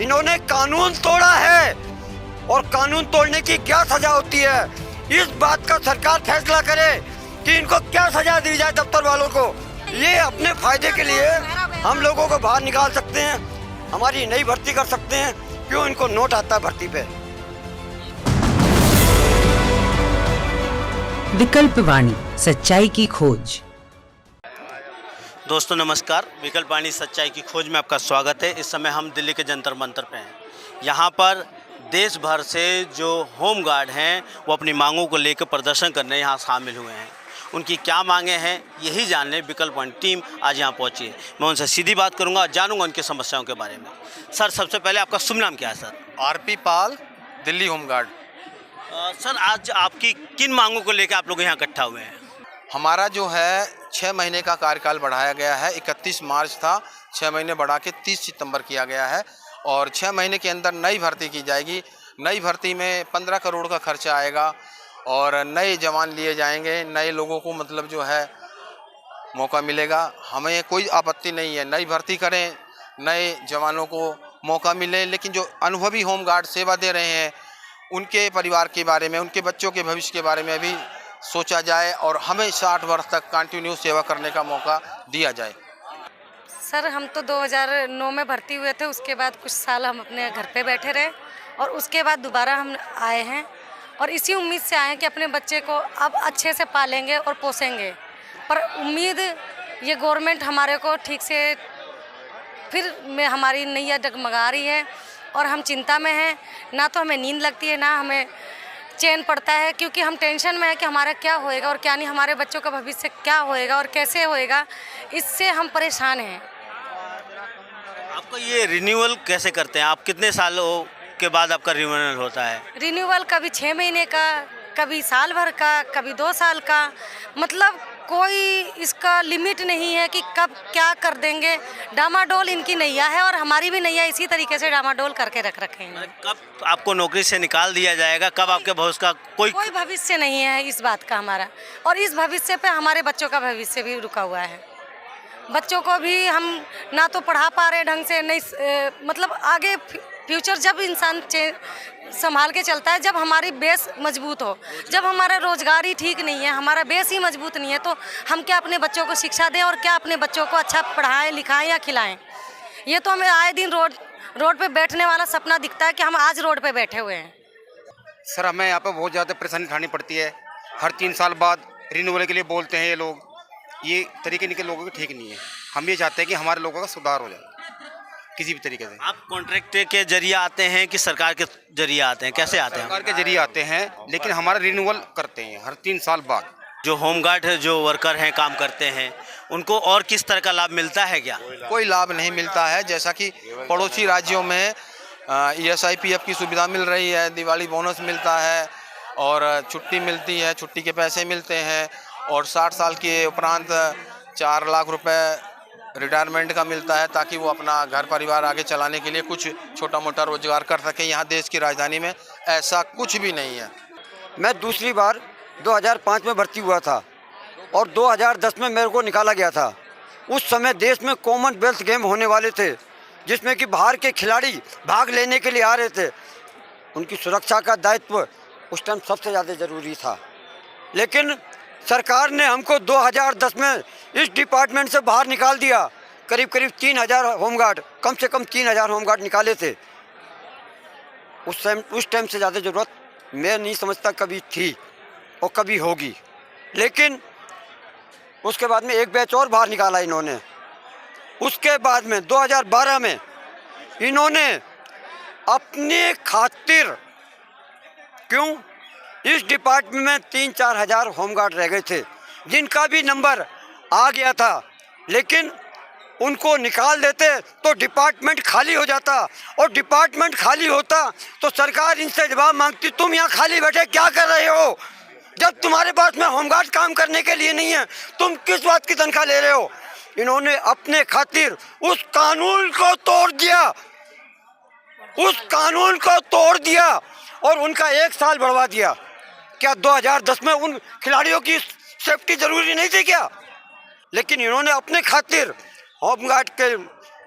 इन्होंने कानून तोड़ा है और कानून तोड़ने की क्या सजा होती है, इस बात का सरकार फैसला करे कि इनको क्या सजा दी जाए दफ्तर वालों को। ये अपने फायदे के लिए हम लोगों को बाहर निकाल सकते हैं, हमारी नई भर्ती कर सकते हैं। क्यों इनको नोट आता है भर्ती पे। विकल्प वाणी, सच्चाई की खोज। दोस्तों नमस्कार, विकल्प वाणी सच्चाई की खोज में आपका स्वागत है। इस समय हम दिल्ली के जंतर मंतर पे हैं। यहाँ पर देश भर से जो होम गार्ड हैं वो अपनी मांगों को लेकर प्रदर्शन करने यहाँ शामिल हुए हैं। उनकी क्या मांगे हैं यही जानने विकल्प वाणी टीम आज यहाँ पहुँची है। मैं उनसे सीधी बात करूँगा, जानूँगा उनकी समस्याओं के बारे में। सर, सबसे पहले आपका शुभ नाम क्या है सर? आरपी पाल, दिल्ली होम गार्ड। सर, आज आपकी किन मांगों को लेकर आप लोग यहाँ इकट्ठा हुए हैं? हमारा जो है 6 महीने का कार्यकाल बढ़ाया गया है। 31 मार्च था, 6 महीने बढ़ा के 30 सितंबर किया गया है और 6 महीने के अंदर नई भर्ती की जाएगी। नई भर्ती में 15 करोड़ का खर्चा आएगा और नए जवान लिए जाएंगे। नए लोगों को मतलब जो है मौका मिलेगा। हमें कोई आपत्ति नहीं है, नई भर्ती करें, नए जवानों को मौका मिले। लेकिन जो अनुभवी होम गार्ड सेवा दे रहे हैं उनके परिवार के बारे में, उनके बच्चों के भविष्य के बारे में भी सोचा जाए और हमें 60 वर्ष तक कंटिन्यू सेवा करने का मौका दिया जाए। सर, हम तो 2009 में भर्ती हुए थे, उसके बाद कुछ साल हम अपने घर पे बैठे रहे और उसके बाद दोबारा हम आए हैं और इसी उम्मीद से आए हैं कि अपने बच्चे को अब अच्छे से पालेंगे और पोसेंगे। पर उम्मीद ये गवर्नमेंट हमारे को ठीक से फिर में हमारी नैया डगमगा रही है और हम चिंता में हैं। ना तो हमें नींद लगती है, ना हमें चैन पड़ता है, क्योंकि हम टेंशन में है कि हमारा क्या होएगा और क्या नहीं, हमारे बच्चों का भविष्य क्या होएगा और कैसे होएगा, इससे हम परेशान हैं। आपको ये रिन्यूअल कैसे करते हैं? आप कितने सालों के बाद आपका रिन्यूअल होता है? रिन्यूअल कभी 6 महीने का, कभी साल भर का, कभी 2 साल का, मतलब कोई इसका लिमिट नहीं है कि कब क्या कर देंगे। डामाडोल इनकी नैया है और हमारी भी नैया इसी तरीके से डामाडोल करके रख रखे हैं। कब आपको नौकरी से निकाल दिया जाएगा? कब आपके भविष्य का कोई भविष्य नहीं है इस बात का हमारा, और इस भविष्य पे हमारे बच्चों का भविष्य भी रुका हुआ है। बच्चों को भी हम ना तो पढ़ा पा रहे ढंग से, नहीं मतलब आगे फ्यूचर जब इंसान संभाल के चलता है, जब हमारी बेस मजबूत हो। जब हमारा रोजगार ही ठीक नहीं है, हमारा बेस ही मजबूत नहीं है, तो हम क्या अपने बच्चों को शिक्षा दें और क्या अपने बच्चों को अच्छा पढ़ाएं लिखाएं या खिलाएं। ये तो हमें आए दिन रोड पे बैठने वाला सपना दिखता है कि हम आज रोड पे बैठे हुए हैं। सर, हमें यहाँ पर बहुत ज़्यादा परेशानी उठानी पड़ती है। हर 3 साल बाद रिन्यूअल के लिए बोलते हैं ये लोग। ये तरीके इनके लोगों के ठीक नहीं है। हम ये चाहते हैं कि हमारे लोगों का सुधार हो जाए किसी भी तरीके से। आप कॉन्ट्रैक्ट के जरिए आते हैं कि सरकार के जरिए आते हैं? कैसे आते हैं? सरकार के जरिए आते हैं, लेकिन हमारा रिन्यूअल करते हैं हर 3 साल बाद। जो होमगार्ड है, जो वर्कर हैं, काम करते हैं, उनको और किस तरह का लाभ मिलता है क्या? कोई लाभ नहीं मिलता है। जैसा कि पड़ोसी राज्यों में ESIPF की सुविधा मिल रही है, दिवाली बोनस मिलता है और छुट्टी मिलती है, छुट्टी के पैसे मिलते हैं और 60 साल के उपरांत 4 लाख रुपए रिटायरमेंट का मिलता है, ताकि वो अपना घर परिवार आगे चलाने के लिए कुछ छोटा मोटा रोजगार कर सके। यहाँ देश की राजधानी में ऐसा कुछ भी नहीं है। मैं दूसरी बार 2005 में भर्ती हुआ था और 2010 में मेरे को निकाला गया था। उस समय देश में कॉमनवेल्थ गेम होने वाले थे, जिसमें कि बाहर के खिलाड़ी भाग लेने के लिए आ रहे थे। उनकी सुरक्षा का दायित्व उस टाइम सबसे ज़्यादा ज़रूरी था। लेकिन सरकार ने हमको 2010 में इस डिपार्टमेंट से बाहर निकाल दिया। करीब 3000 होमगार्ड, कम से कम 3000 होमगार्ड निकाले थे। उस टाइम से ज़्यादा ज़रूरत मैं नहीं समझता कभी थी और कभी होगी। लेकिन उसके बाद में एक बैच और बाहर निकाला इन्होंने। उसके बाद में 2012 में इन्होंने अपने खातिर, क्यों, इस डिपार्टमेंट में 3-4 हज़ार होमगार्ड रह गए थे जिनका भी नंबर आ गया था, लेकिन उनको निकाल देते तो डिपार्टमेंट खाली हो जाता और डिपार्टमेंट खाली होता तो सरकार इनसे जवाब मांगती, तुम यहाँ खाली बैठे क्या कर रहे हो? जब तुम्हारे पास में होमगार्ड काम करने के लिए नहीं है, तुम किस बात की तनख्वाह ले रहे हो? इन्होंने अपने खातिर उस कानून को तोड़ दिया, उस कानून को तोड़ दिया और उनका 1 साल बढ़वा दिया। क्या 2010 में उन खिलाड़ियों की सेफ्टी जरूरी नहीं थी क्या? लेकिन इन्होंने अपने खातिर होमगार्ड के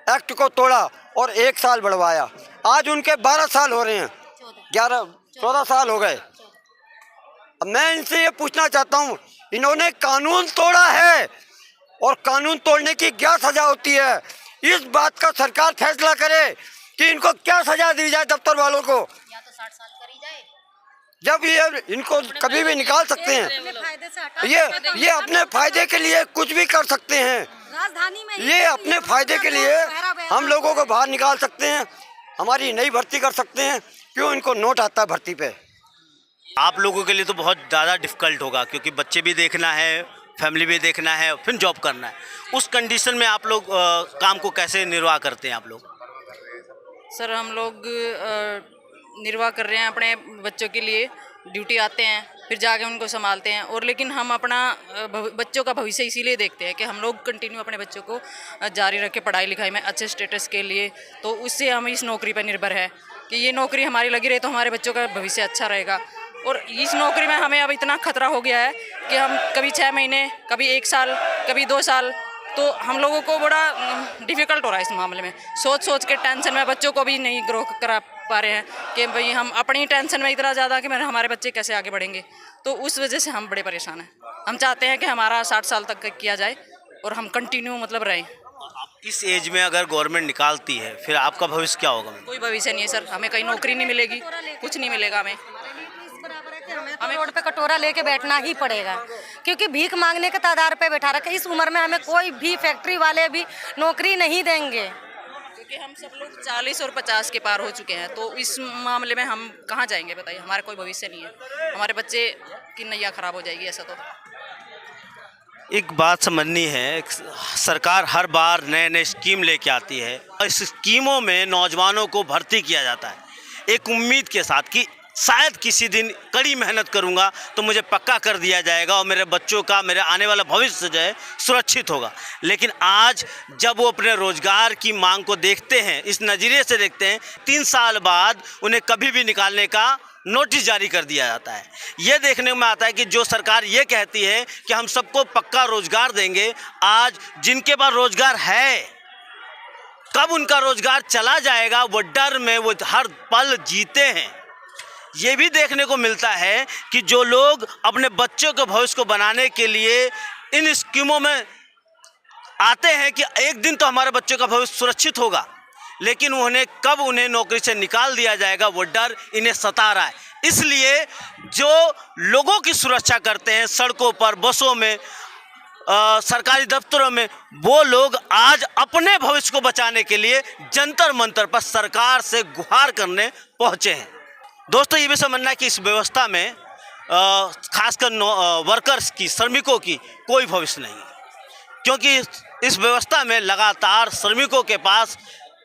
एक्ट को तोड़ा और 1 साल बढ़वाया। आज उनके 12 साल हो रहे हैं, 14 साल हो गए। अब मैं इनसे ये पूछना चाहता हूँ, इन्होंने कानून तोड़ा है और कानून तोड़ने की क्या सजा होती है, इस बात का सरकार फैसला करे कि इनको क्या सजा दी जाए दफ्तर वालों को। या तो 60 साल करी जाए, जब ये इनको कभी भी निकाल सकते हैं, ये अपने फायदे के लिए कुछ भी कर सकते हैं। राजधानी में ये अपने फायदे के लिए हम लोगों को बाहर निकाल सकते हैं, हमारी नई भर्ती कर सकते हैं। क्यों इनको नोट आता है भर्ती पे? आप लोगों के लिए तो बहुत ज़्यादा डिफ़िकल्ट होगा, क्योंकि बच्चे भी देखना है, फैमिली भी देखना है, फिर जॉब करना है। उस कंडीशन में आप लोग काम को कैसे निर्वाह करते हैं आप लोग? सर हम लोग निर्वाह कर रहे हैं अपने बच्चों के लिए, ड्यूटी आते हैं फिर जाके उनको संभालते हैं। और लेकिन हम अपना बच्चों का भविष्य इसीलिए देखते हैं कि हम लोग कंटिन्यू अपने बच्चों को जारी रखें पढ़ाई लिखाई में अच्छे स्टेटस के लिए। तो उससे हम इस नौकरी पर निर्भर है कि ये नौकरी हमारी लगी रहे तो हमारे बच्चों का भविष्य अच्छा रहेगा। और इस नौकरी में हमें अब इतना खतरा हो गया है कि हम कभी 6 महीने, कभी 1 साल, कभी 2 साल, तो हम लोगों को बड़ा डिफ़िकल्ट हो रहा है इस मामले में। सोच के टेंशन में बच्चों को भी नहीं ग्रो करा पा रहे हैं कि भाई हम अपनी टेंशन में इतना ज़्यादा कि हमारे बच्चे कैसे आगे बढ़ेंगे। तो उस वजह से हम बड़े परेशान हैं। हम चाहते हैं कि हमारा 60 साल तक किया जाए और हम कंटिन्यू मतलब रहें। इस एज में अगर गवर्नमेंट निकालती है फिर आपका भविष्य क्या होगा? कोई भविष्य नहीं है सर, हमें कहीं नौकरी नहीं मिलेगी, कुछ नहीं मिलेगा हमें। हमें रोड पे कटोरा लेके बैठना ही पड़ेगा, क्योंकि भीख मांगने के तादार पे बैठा रखा। इस उम्र में हमें कोई भी फैक्ट्री वाले भी नौकरी नहीं देंगे, क्योंकि हम सब लोग 40 और 50 के पार हो चुके हैं। तो इस मामले में हम कहाँ जाएंगे बताइए? हमारा कोई भविष्य नहीं है, हमारे बच्चे की नैया खराब हो जाएगी ऐसा। तो एक बात समझनी है, सरकार हर बार नए नए स्कीम लेके आती है और इस स्कीमों में नौजवानों को भर्ती किया जाता है एक उम्मीद के साथ कि शायद किसी दिन कड़ी मेहनत करूंगा तो मुझे पक्का कर दिया जाएगा और मेरे बच्चों का, मेरे आने वाला भविष्य जो है सुरक्षित होगा। लेकिन आज जब वो अपने रोजगार की मांग को देखते हैं, इस नज़रिए से देखते हैं, 3 साल बाद उन्हें कभी भी निकालने का नोटिस जारी कर दिया जाता है। ये देखने में आता है कि जो सरकार ये कहती है कि हम सबको पक्का रोजगार देंगे, आज जिनके पास रोजगार है कब उनका रोजगार चला जाएगा वो डर में वो हर पल जीते हैं। ये भी देखने को मिलता है कि जो लोग अपने बच्चों के भविष्य को बनाने के लिए इन स्कीमों में आते हैं कि एक दिन तो हमारे बच्चों का भविष्य सुरक्षित होगा, लेकिन उन्हें नौकरी से निकाल दिया जाएगा वो डर इन्हें सता रहा है। इसलिए जो लोगों की सुरक्षा करते हैं सड़कों पर, बसों में, सरकारी दफ्तरों में, वो लोग आज अपने भविष्य को बचाने के लिए जंतर मंतर पर सरकार से गुहार करने पहुंचे हैं। दोस्तों, ये भी समझना है कि इस व्यवस्था में खासकर वर्कर्स की, श्रमिकों की कोई भविष्य नहीं है, क्योंकि इस व्यवस्था में लगातार श्रमिकों के पास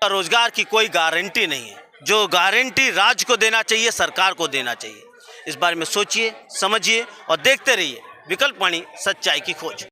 रोजगार की कोई गारंटी नहीं है। जो गारंटी राज्य को देना चाहिए, सरकार को देना चाहिए। इस बारे में सोचिए, समझिए और देखते रहिए विकल्प वाणी, सच्चाई की खोज।